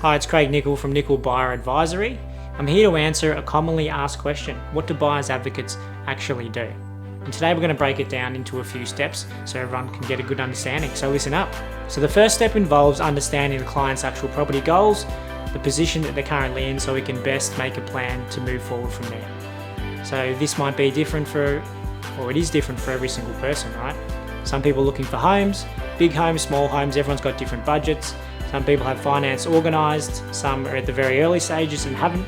Hi, it's Craig Nicol from Nicol Buyer Advisory. I'm here to answer a commonly asked question: what do buyers advocates actually do? And today we're going to break it down into a few steps so everyone can get a good understanding, so listen up. So the first step involves understanding the client's actual property goals, the position that they're currently in, so we can best make a plan to move forward from there. So this might be different it is different for every single person, right? Some people are looking for homes, big homes, small homes, everyone's got different budgets. Some people have finance organised, some are at the very early stages and haven't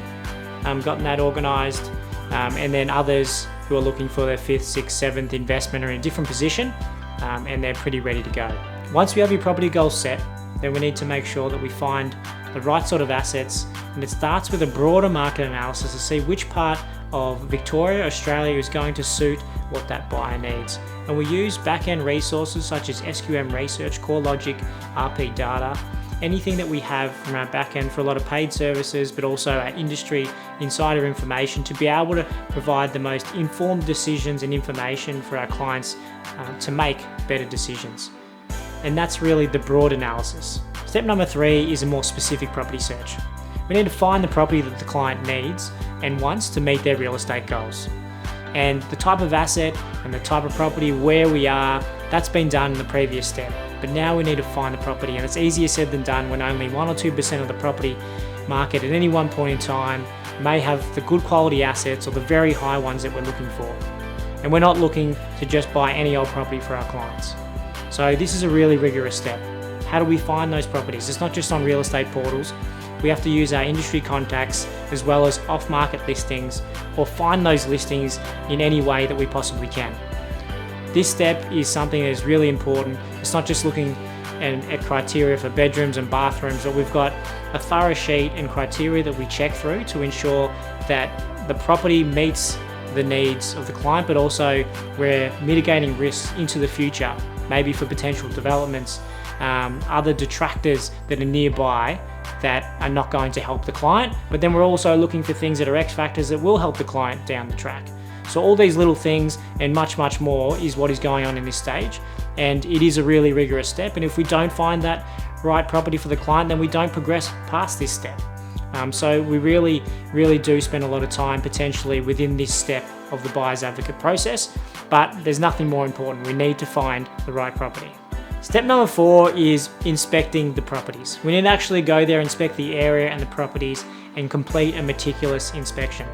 gotten that organised, and then others who are looking for their 5th, 6th, 7th investment are in a different position, and they're pretty ready to go. Once we have your property goals set, then we need to make sure that we find the right sort of assets, and it starts with a broader market analysis to see which part of Victoria, Australia is going to suit what that buyer needs. And we use back-end resources such as SQM Research, CoreLogic, RP Data, anything that we have from our back end for a lot of paid services, but also our industry insider information to be able to provide the most informed decisions and information for our clients to make better decisions. And that's really the broad analysis. Step number 3 is a more specific property search. We need to find the property that the client needs and wants to meet their real estate goals. And the type of asset and the type of property, where we are, that's been done in the previous step. But now we need to find the property, and it's easier said than done when only 1 or 2% of the property market at any one point in time may have the good quality assets or the very high ones that we're looking for. And we're not looking to just buy any old property for our clients. So this is a really rigorous step. How do we find those properties? It's not just on real estate portals. We have to use our industry contacts as well as off-market listings, or find those listings in any way that we possibly can. This step is something that is really important. It's not just looking at criteria for bedrooms and bathrooms, but we've got a thorough sheet and criteria that we check through to ensure that the property meets the needs of the client, but also we're mitigating risks into the future, maybe for potential developments, other detractors that are nearby that are not going to help the client. But then we're also looking for things that are X factors that will help the client down the track. So all these little things and much, much more is what is going on in this stage. And it is a really rigorous step. And if we don't find that right property for the client, then we don't progress past this step. So we really, really do spend a lot of time potentially within this step of the buyer's advocate process, but there's nothing more important. We need to find the right property. Step number 4 is inspecting the properties. We need to actually go there, inspect the area and the properties, and complete a meticulous inspection.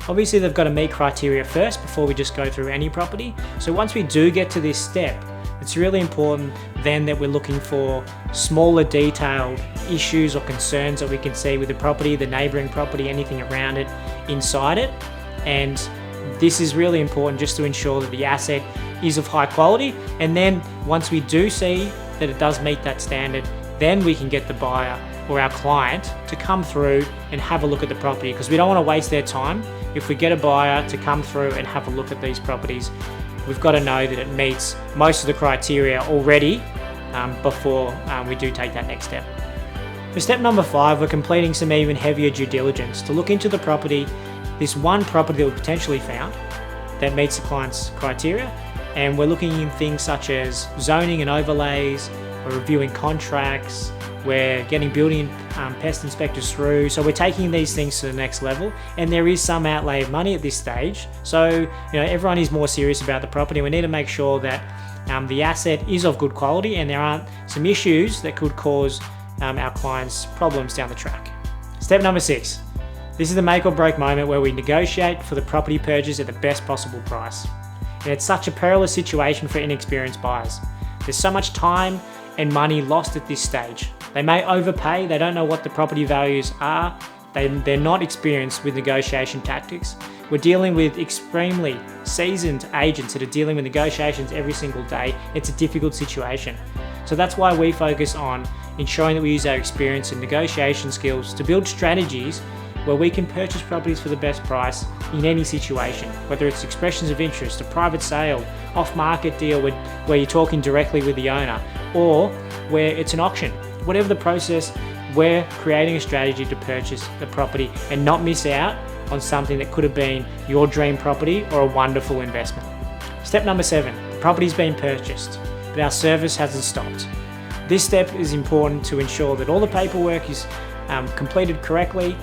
Obviously, they've got to meet criteria first before we just go through any property. So once we do get to this step, it's really important then that we're looking for smaller detailed issues or concerns that we can see with the property, the neighbouring property, anything around it, inside it. And this is really important just to ensure that the asset is of high quality. And then once we do see that it does meet that standard, then we can get the buyer or our client to come through and have a look at the property, because we don't want to waste their time. If we get a buyer to come through and have a look at these properties, we've got to know that it meets most of the criteria already before we do take that next step. For step number 5, we're completing some even heavier due diligence to look into the property, this one property that we potentially found that meets the client's criteria. And we're looking in things such as zoning and overlays, we're reviewing contracts, we're getting building pest inspectors through. So we're taking these things to the next level, and there is some outlay of money at this stage. So everyone is more serious about the property. We need to make sure that the asset is of good quality and there aren't some issues that could cause our clients problems down the track. Step number 6. This is the make or break moment where we negotiate for the property purchase at the best possible price. And it's such a perilous situation for inexperienced buyers. There's so much time and money lost at this stage. They may overpay, they don't know what the property values are, they're not experienced with negotiation tactics. We're dealing with extremely seasoned agents that are dealing with negotiations every single day. It's a difficult situation. So that's why we focus on ensuring that we use our experience and negotiation skills to build strategies where we can purchase properties for the best price in any situation, whether it's expressions of interest, a private sale, off-market deal where you're talking directly with the owner, or where it's an auction. Whatever the process, we're creating a strategy to purchase the property and not miss out on something that could have been your dream property or a wonderful investment. Step number 7, the property's been purchased, but our service hasn't stopped. This step is important to ensure that all the paperwork is completed correctly,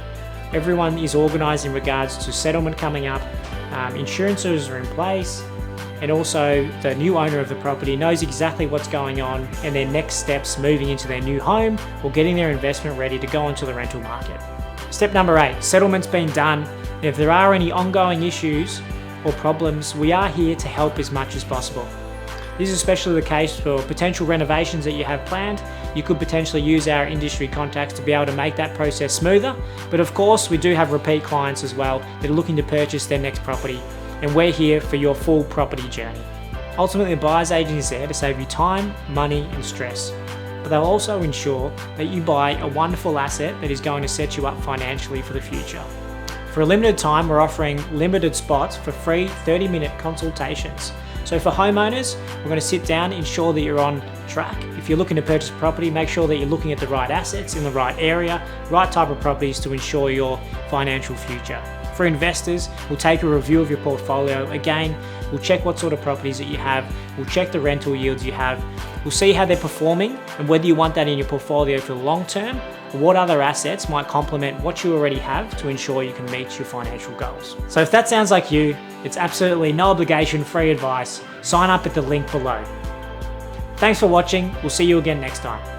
everyone is organised in regards to settlement coming up, insurances are in place, and also the new owner of the property knows exactly what's going on and their next steps moving into their new home or getting their investment ready to go onto the rental market. Step number 8, settlement's been done. And if there are any ongoing issues or problems, we are here to help as much as possible. This is especially the case for potential renovations that you have planned. You could potentially use our industry contacts to be able to make that process smoother. But of course, we do have repeat clients as well that are looking to purchase their next property, and we're here for your full property journey. Ultimately, a buyer's agent is there to save you time, money, and stress. But they'll also ensure that you buy a wonderful asset that is going to set you up financially for the future. For a limited time, we're offering limited spots for free 30-minute consultations. So for homeowners, we're going to sit down, ensure that you're on track. If you're looking to purchase property, make sure that you're looking at the right assets in the right area, right type of properties to ensure your financial future. For investors, we'll take a review of your portfolio. Again, we'll check what sort of properties that you have. We'll check the rental yields you have. We'll see how they're performing and whether you want that in your portfolio for the long term, or what other assets might complement what you already have to ensure you can meet your financial goals. So if that sounds like you, it's absolutely no obligation, free advice. Sign up at the link below. Thanks for watching. We'll see you again next time.